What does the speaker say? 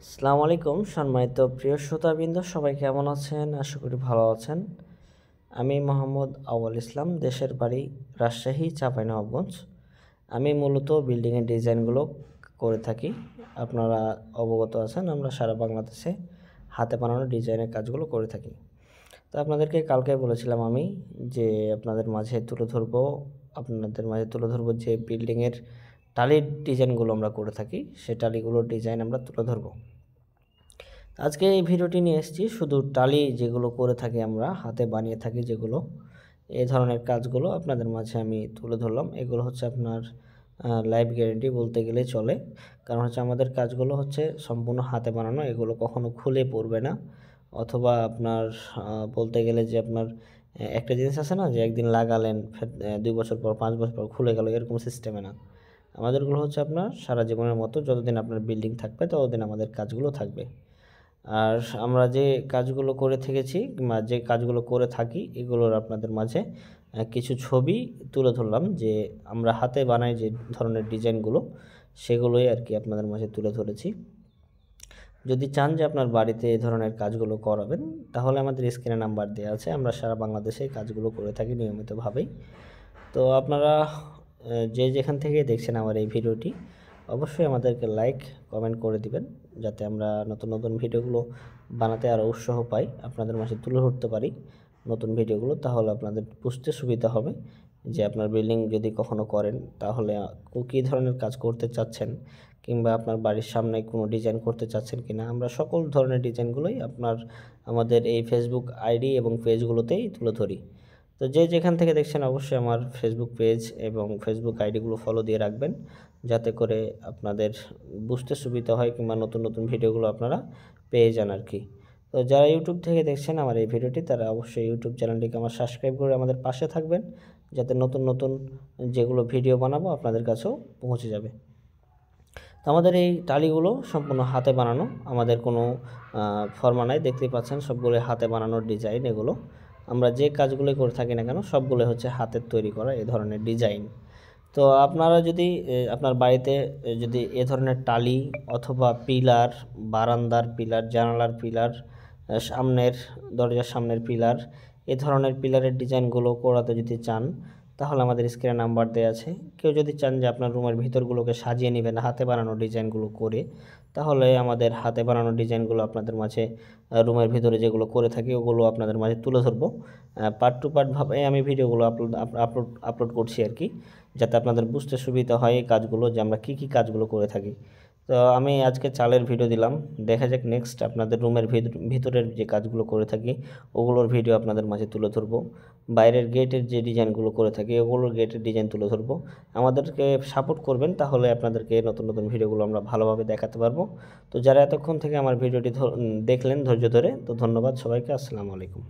আসসালামু আলাইকুম সম্মানিত প্রিয় শ্রোতাবৃন্দ, সবাই কেমন আছেন? আশা করি ভালো আছেন। আমি মোহাম্মদ আউয়াল ইসলাম, দেশের বাড়ি রাজশাহী চাঁপাইনবাবগঞ্জ। আমি মূলত বিল্ডিংয়ের ডিজাইনগুলো করে থাকি। আপনারা অবগত আছেন, আমরা সারা বাংলাদেশে হাতে বানানো ডিজাইনের কাজগুলো করে থাকি। তো আপনাদেরকে কালকে বলেছিলাম আমি যে আপনাদের মাঝে তুলে ধরবো যে বিল্ডিংয়ের টালির ডিজাইনগুলো আমরা করে থাকি, সেই টালিগুলোর ডিজাইন আমরা তুলে ধরবো। আজকে এই ভিডিওটি নিয়ে এসেছি শুধু টালি যেগুলো করে থাকি, আমরা হাতে বানিয়ে থাকি যেগুলো, এই ধরনের কাজগুলো আপনাদের মাঝে আমি তুলে ধরলাম। এগুলো হচ্ছে আপনার লাইফ গ্যারেন্টি বলতে গেলে চলে, কারণ হচ্ছে আমাদের কাজগুলো হচ্ছে সম্পূর্ণ হাতে বানানো, এগুলো কখনো খুলে পড়বে না। অথবা আপনার বলতে গেলে যে আপনার একটা জিনিস আছে না, যে একদিন লাগালেন 2 বছর পর 5 বছর পর খুলে গেল, এরকম সিস্টেমে না। আমাদেরগুলো হচ্ছে আপনার সারা জীবনের মতো, যতদিন আপনার বিল্ডিং থাকবে ততদিন আমাদের কাজগুলো থাকবে। আর আমরা যে কাজগুলো করে থেকেছি বা যে কাজগুলো করে থাকি, এগুলোর আপনাদের মাঝে কিছু ছবি তুলে ধরলাম, যে আমরা হাতে বানাই যে ধরনের ডিজাইনগুলো, সেগুলোই আর কি আপনাদের মাঝে তুলে ধরেছি। যদি চান যে আপনার বাড়িতে এই ধরনের কাজগুলো করাবেন, তাহলে আমাদের স্ক্রিনে নাম্বার দেওয়া আছে। আমরা সারা বাংলাদেশে কাজগুলো করে থাকি নিয়মিতভাবেই। তো আপনারা যে যেখান থেকে দেখছেন আমার এই ভিডিওটি, অবশ্যই আমাদেরকে লাইক কমেন্ট করে দিবেন, যাতে আমরা নতুন নতুন ভিডিওগুলো বানাতে আরও উৎসাহ পাই, আপনাদের মাঝে তুলে ধরতে পারি নতুন ভিডিওগুলো। তাহলে আপনাদের বুঝতে সুবিধা হবে যে আপনার বিল্ডিং যদি কখনো করেন, তাহলে কী ধরনের কাজ করতে চাচ্ছেন, কিংবা আপনার বাড়ির সামনে কোনো ডিজাইন করতে চাচ্ছেন কিনা। আমরা সকল ধরনের ডিজাইনগুলোই আমাদের এই ফেসবুক আইডি এবং পেজগুলোতেই তুলে ধরি। তো যে যেখান থেকে দেখছেন, অবশ্যই আমার ফেসবুক পেজ এবং ফেসবুক আইডিগুলো ফলো দিয়ে রাখবেন, যাতে করে আপনাদের বুঝতে সুবিধা হয়, কিংবা নতুন নতুন ভিডিওগুলো আপনারা পেয়ে যান আর কি। তো যারা ইউটিউব থেকে দেখছেন আমার এই ভিডিওটি, তারা অবশ্যই ইউটিউব চ্যানেলটিকে আমার সাবস্ক্রাইব করে আমাদের পাশে থাকবেন, যাতে নতুন নতুন যেগুলো ভিডিও বানাবো আপনাদের কাছেও পৌঁছে যাবে। তো আমাদের এই টালিগুলো সম্পূর্ণ হাতে বানানো, আমাদের কোনো ফর্মা নাই, দেখতেই পাচ্ছেন সবগুলো হাতে বানানোর ডিজাইন। এগুলো আমরা যে কাজগুলো করে থাকি না কেন, সবগুলো হচ্ছে হাতের তৈরি করা এই ধরনের ডিজাইন। তো আপনারা যদি আপনার বাড়িতে যদি এ ধরনের টালি অথবা পিলার, বারান্দার পিলার, জানালার পিলার, সামনের দরজার সামনের পিলার, এ ধরনের পিলারের ডিজাইনগুলো করাতে যদি চান, তাহলে আমাদের স্ক্রিনে নাম্বার দেওয়া আছে। কেউ যদি চান যে আপনার রুমের ভিতরগুলোকে সাজিয়ে নেবেন হাতে বানানো ডিজাইনগুলো করে, তাহলে আমাদের হাতে বানানো ডিজাইনগুলো আপনাদের মাঝে রুমের ভিতরে যেগুলো করে থাকি, ওগুলো আপনাদের মাঝে তুলে ধরবো। পার্ট টু পার্টভাবে আমি ভিডিওগুলো আপলোড করছি আর কি, যাতে আপনাদের বুঝতে সুবিধা হয় এই কাজগুলো, যে আমরা কী কাজগুলো করে থাকি। তো আমি আজকে চালের ভিডিও দিলাম, দেখা যাক নেক্সট আপনাদের রুমের ভিতরের যে কাজগুলো করে থাকি, ওগুলোর ভিডিও আপনাদের মাঝে তুলে ধরবো। বাইরের গেটের যে ডিজাইনগুলো করে থাকি, ওগুলোর গেটের ডিজাইন তুলে ধরবো। আমাদেরকে সাপোর্ট করবেন, তাহলে আপনাদেরকে নতুন নতুন ভিডিওগুলো আমরা ভালোভাবে দেখাতে পারবো। তো যারা এতক্ষণ থেকে আমার ভিডিওটি দেখলেন ধৈর্য ধরে, তো ধন্যবাদ সবাইকে। আসসালামু আলাইকুম।